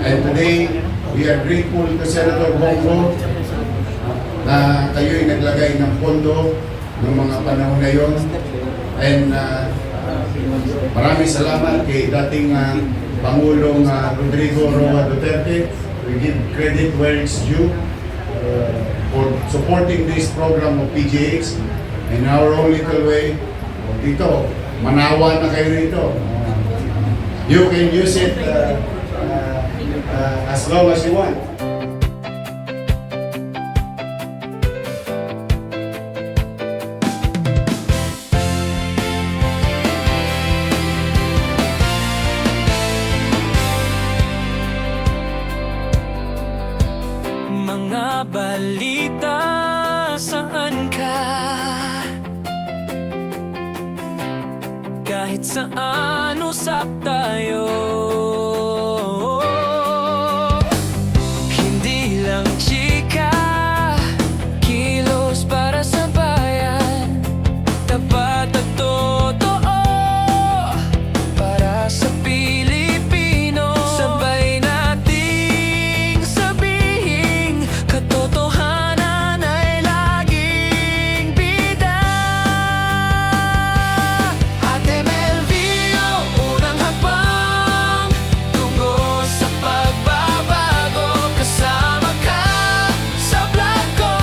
And today, we are grateful to Senator Bongo na kayo'y naglagay ng pondo ng mga panahon na yon. And maraming salamat kay dating Pangulong Rodrigo Roa Duterte. We give credit where it's due for supporting this program of PGH. In our own little way, dito, manawa na kayo rito. You can use it as long as you want. Mga balita, saan ka? Kahit saan usap tayo, hindi lang chika, kilos para sa bayan, tapat at totoo para sa Pilipino. Sabay nating sabihin, katotohanan ay laging bida. Ate Melvio, unang hakbang tungo sa pagbabago. Kasama ka sa vlog ko.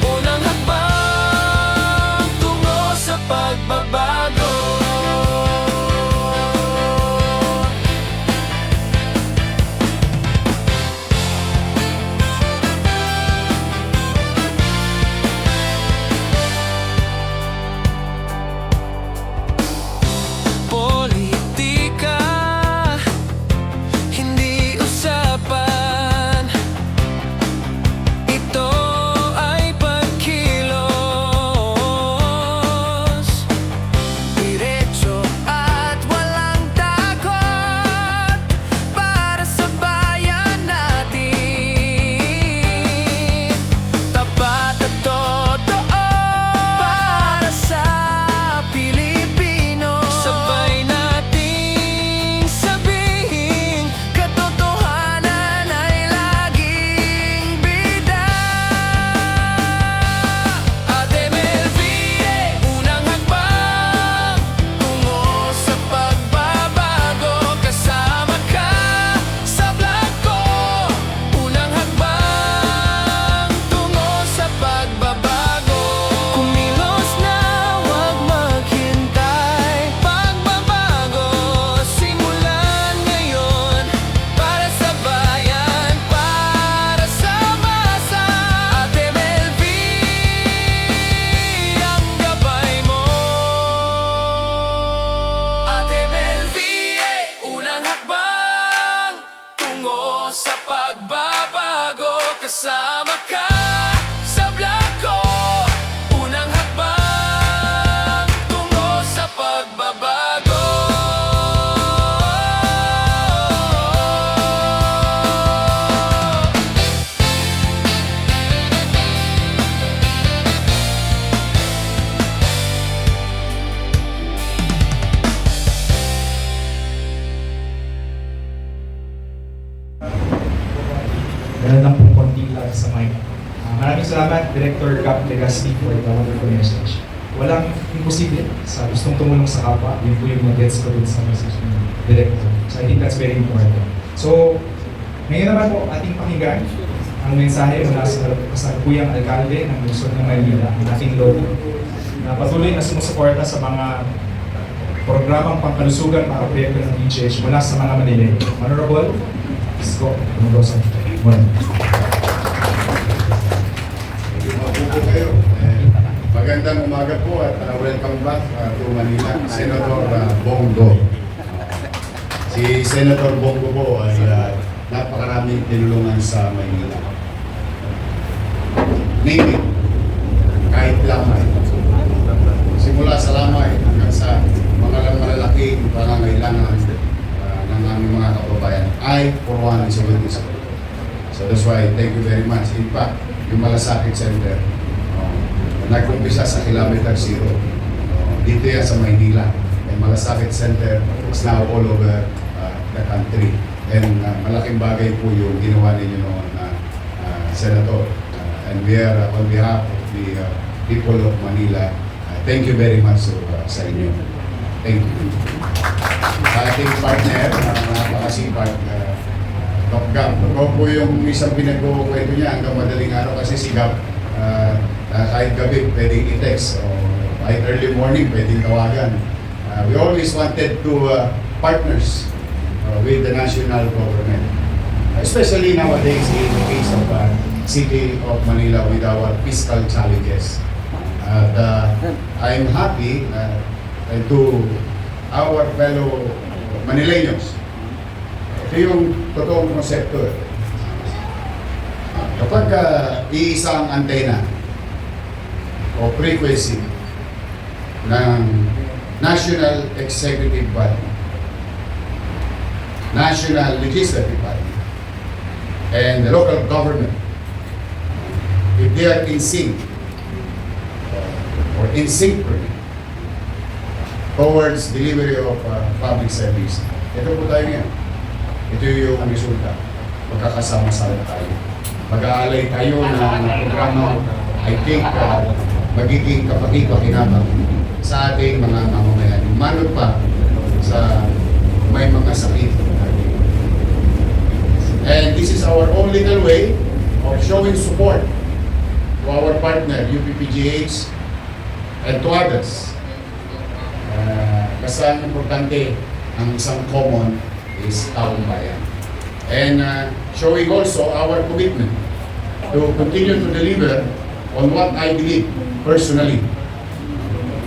Unang hakbang tungo sa pagbabago. Politika, hindi usapan. Ito ay pagkilos, diretso at walang takot para sa bayan natin. Tapat at totoo para sa Pilipino. Sabay nating sabihin, katotohanan ay laging bida. Ate Melvie, unang hakbang tungo sa pagbabago. Kasama ka sa vlog ko. Unang hakbang tungo sa pagbabago. Kumilos na, huwag maghintay. Pagbabago, simulan ngayon. Para sa bayan, para sa masa. Ate Melvie, ang gabay mo. Ate Melvie, unang hakbang tungo sa pagbabago. Kasama ka sa vlog ko. Unang hakbang tungo sa pagbabago. Meron lang pong konti lang sa mic. Maraming salamat, Director Gab Legaspi, for the wonderful message. Walang imposible sa gustong tumulong sa kapwa. Yun po yung mag-gets ko dun sa message ng Director. So I think that's very important. So, ngayon naman po ating pakinggan ang mensahe mula sa kasalukuyang alkalde ng lungsod ng Maynila, ang ating logo, na patuloy na sumusuporta sa mga programang pangkalusugan para proyekto ng PGH mula sa mga Manilay. Honorable Isko Mendoza. Mabuko kayo. Magandang umaga po at welcome back to Manila, Senator Bongo. Si Senator Bongo po ay napakaraming tinulungan sa Manila. Name it, kahit lamay. Simula sa lamay hanggang sa mga malalaking pangangailangan ng aming mga kababayan ay for one is always support. So that's why thank you very much. In fact, yung Malasakit Center, nag-umpisa sa Kilometer Zero. Dito yan sa Maynila. Yung Malasakit Center is now all over the country. And malaking bagay po yung ginawa ninyo noon Senator. And we are on behalf of the people of Manila, thank you very much sa inyo. Thank you. Sa ating partner, napakasipag, Doc Gab. Ito po yung isang pinag-kwento niya hanggang madaling araw kasi si Gab, kahit gabi pwedeng i-text o kahit early morning pwedeng tawagan. We always wanted to partners with the national government, especially nowadays in the case of City of Manila with our fiscal challenges. At I'm happy to our fellow Manileños. Ito yung totoong konsepto. Kapag iisang antena o frequency ng National Executive Body, National Legislative Body, and the local government, if they are in sync or in synchrony towards delivery of public service, ito po tayo ngayon. Ito yung resulta. Magkakasama-sama tayo. Mag-aalay tayo ng programa, I think, magiging kapaki-pakinabang sa ating mga mamamayan. Manod pa sa may mga sakit. And this is our own legal way of showing support to our partner, UPPGH, and to others. Basta ang importante, ang isang common is taong bayan. And showing also our commitment to continue to deliver on what I believe personally.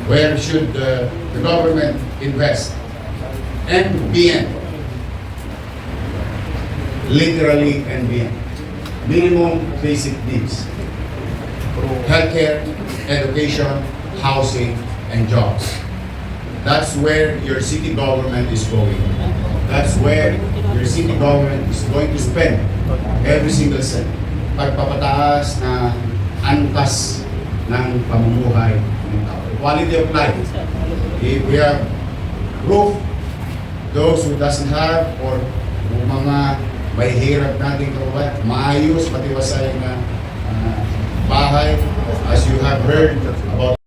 Where should the government invest? And beyond. Literally and beyond. Minimum basic needs. Healthcare, education, housing, and jobs. That's where your city government is going. That's where your city government is going to spend every single cent. Pagpapataas na antas ng pamumuhay ng tao. Quality of life. If we have roof, those who doesn't have, or mga may hirap nating kababayan, maayos, patiwasay na bahay, as you have heard about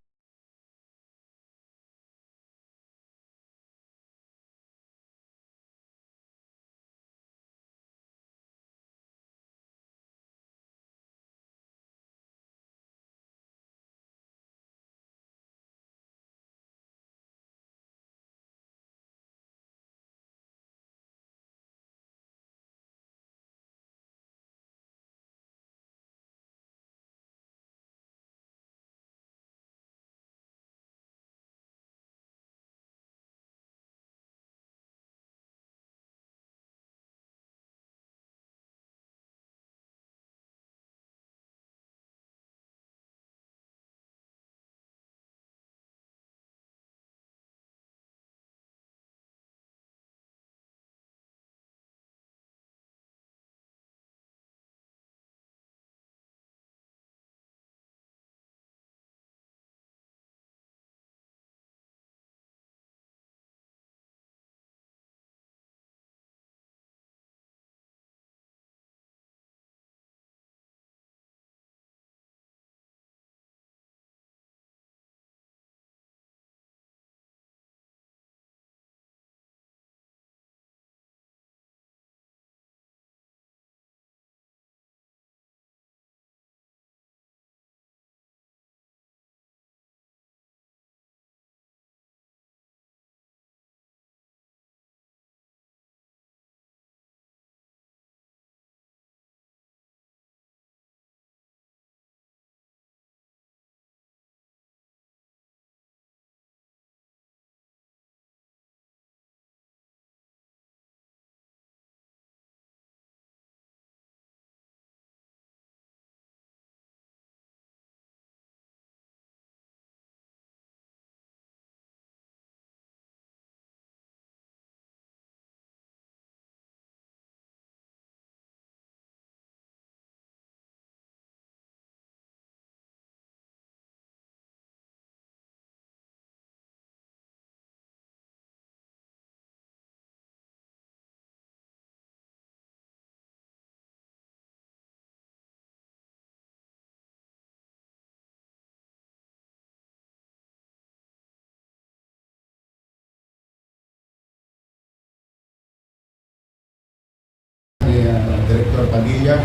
ni Director Padilla.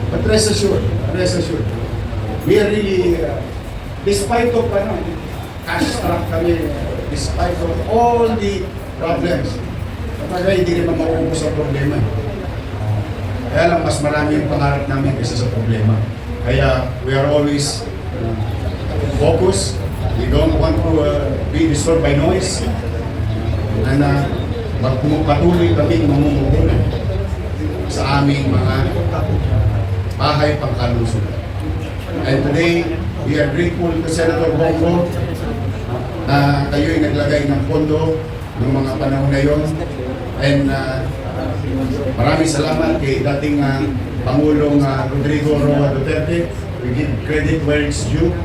But rest assured, we are really, despite of cash strapped kami, despite of all the problems, kapag hindi naman maubos ang problema. Kaya lang, mas marami yung pangarap namin kaysa sa problema. Kaya we are always focused. We don't want to be disturbed by noise. And patuloy kami mamumuhunan sa aming mga bahay pangkalusugan. And today, we are grateful to Senator Bongo na kayo'y naglagay ng pondo ng mga panahon na yon. And maraming salamat kay dating Pangulong Rodrigo Roa Duterte. We give credit where it's due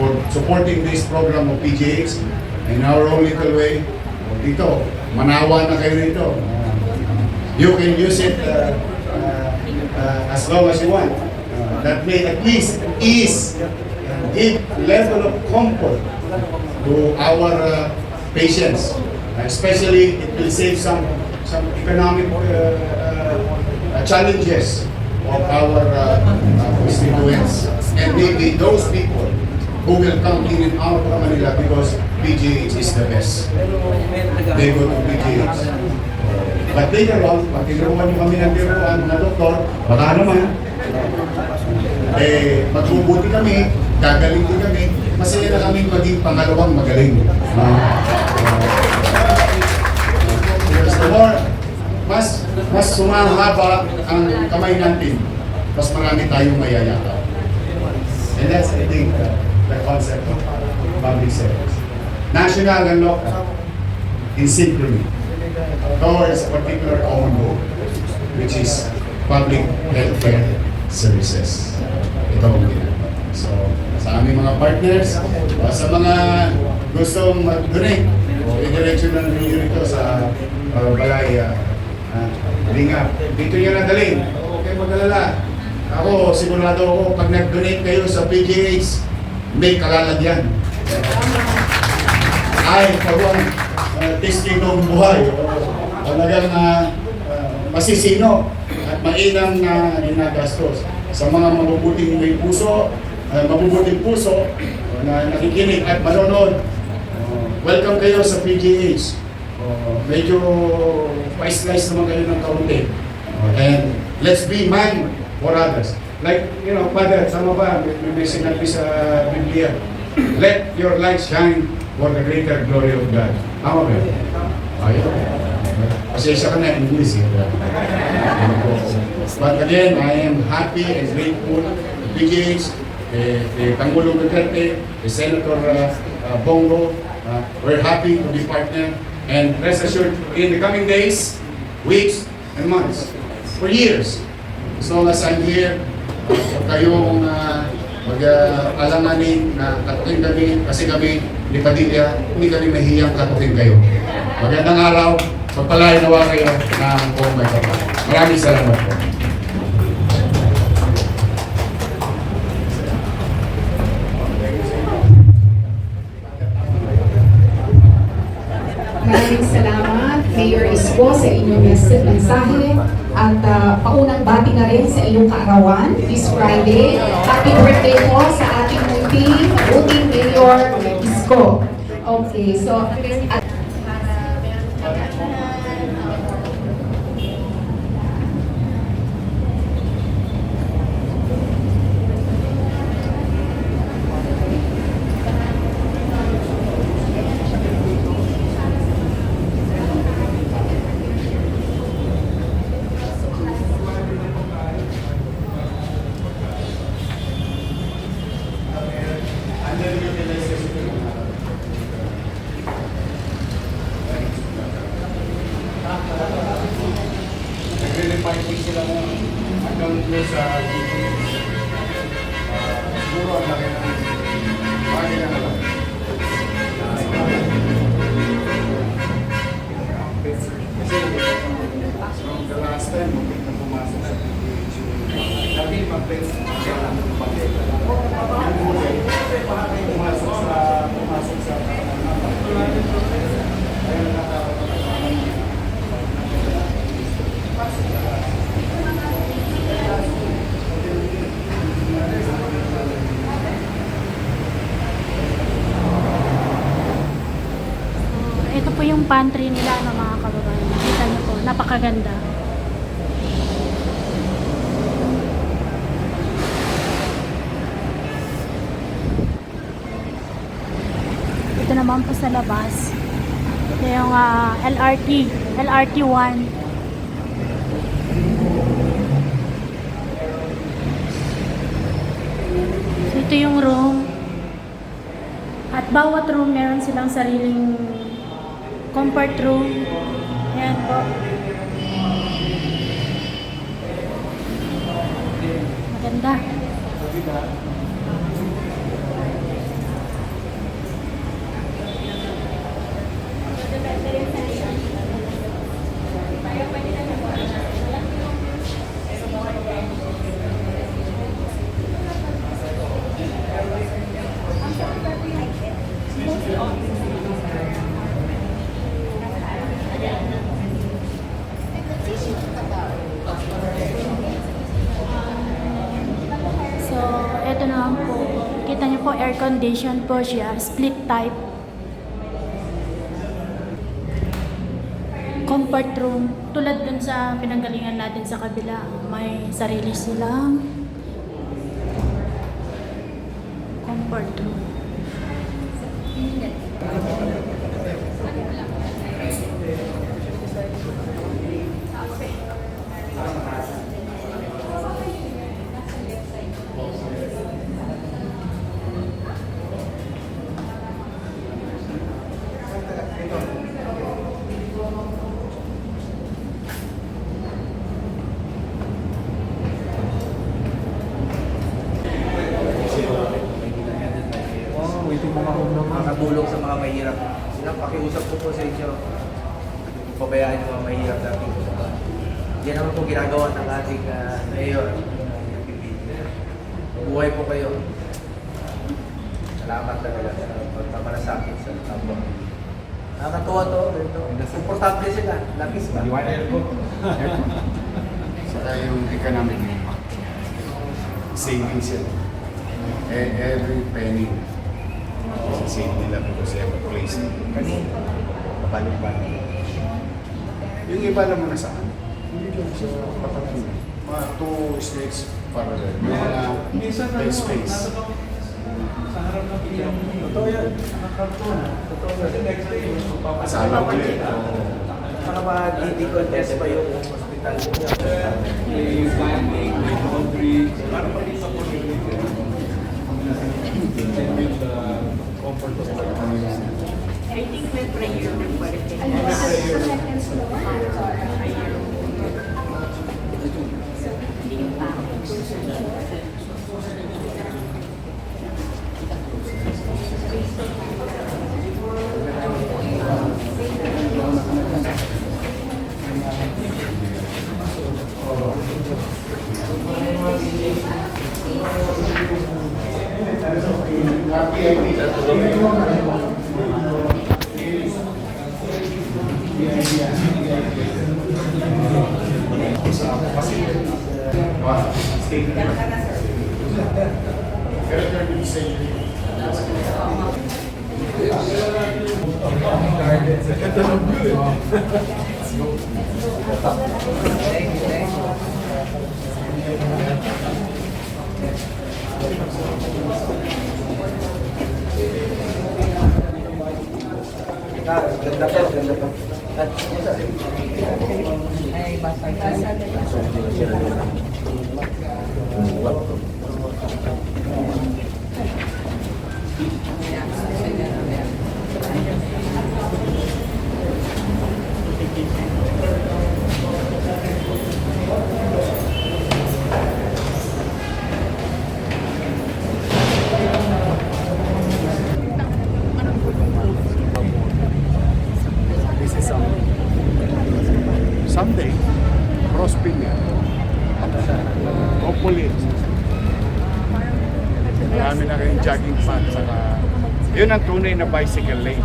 for supporting this program of PGH. In our own little way, dito, manawa na kayo rito. You can use it as long as you want. That may at least ease, give level of comfort to our patients. Especially, it will save some economic challenges of our constituents. And maybe those people who will come in and out of Manila because PGH is the best. They go to PGH. But later on, pag tinuruan nyo kami ng tinuruan, mga doktor, baka naman, magbubuti kami, gagaling din kami, masaya na kami maging pangalawang magaling. Because the more, mas sumahaba ang kamay natin, mas marami tayong mayayakaw. And that's, I think, the concept of public service. National and local, in synchrony, towards a particular common goal, which is public healthcare services. Ito ang ginagawa. So, sa aming mga partners, sa mga gustong mag-donate, i-diretso na ninyo rito sa balay Lingap. Dito nyo nadalhin. Okay, mag-alala. Ako, sigurado ako, pag nag-donate kayo sa PGH, may kalalagyan. Ay, pagwang testigong buhay. Talagang masisino at mainam na ginagastos. Sa mga mabubuting may puso, mabubuting puso na nakikinig at manonood, welcome kayo sa PGH. Medyo pa-slice naman kayo ng kaunti. And let's be man for others. Like, Father, tama ba? May sinabi sa Biblia, let your light shine for the greater glory of God. Tama ba? Ayaw. Pasensya ka na, English. But again, I am happy and grateful to PGH, Pangulong Duterte, Senator Bongo. We're happy to be partner. And rest assured, in the coming days, weeks, and months, for years, as long as I'm here, kayong mag-alanganin na katukin kami, kasi kami, ni Padilla, hindi kami mahiyang katukin kayo. Magandang araw, pagpalain nawa kayo ng buong may kapal. Maraming salamat po. Maraming salamat, Mayor Isko, sa inyong mensahe at paunang bati na rin sa iyong kaarawan this Friday. Happy birthday po sa ating munting Mayor Isko. Okay, so nagre-reparting sila mo hanggang doon sa siguro ang laki ng bagay na naman. Kasi from the last time, mabit na pumasok sa PGH. Lagi mag-place siya ng pagkain. Yung muli, pumasok sa ayun na pantry nila ng mga kababayan. Kita niyo po, napakaganda. Ito naman po sa labas. Ito yung LRT 1. So, ito yung room. At bawat room meron silang sariling comfort room. Ayan po. Maganda. So, eto naman po. Kita niyo po, air condition po siya. Split type. Comfort room. Tulad dun sa pinanggalingan natin sa kabila. May sarili silang comfort room. Makatulong sa mga mahirap. Silang pakiusap ko po sa inyo. Pabayaan yung mga mahirap natin. Yan naman po ginagawa ng ating mayor. Buhay po kayo. Salamat talaga sa pagpapalasakin sa kapwa. Nakakatuwa to. Komportable sila. Labis ba? Saka yung economic impact. Savings yan. Every penny. Save nila because they have a place. Kanina. Balik-balik. Yung iba naman na saan? Hindi lang sa Patakin. Mga 2 states parallel. May mga space. Totoo yan. Totoo yan. Sana ulit. Para ma-decontest pa yung hospital. May planning, may laundry, para pati sa community. With the comfort of the I think may prayer ng quality. Ganda pa, ganda pa. Ay, basa. Someday, crossfit yan. Hopefully. Marami na kayong jogging pants. Saka, yun ang tunay na bicycle lane.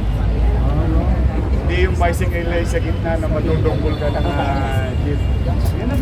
Hindi yung bicycle lane sa gitna na madudungkol ka ng jeep. Yan ang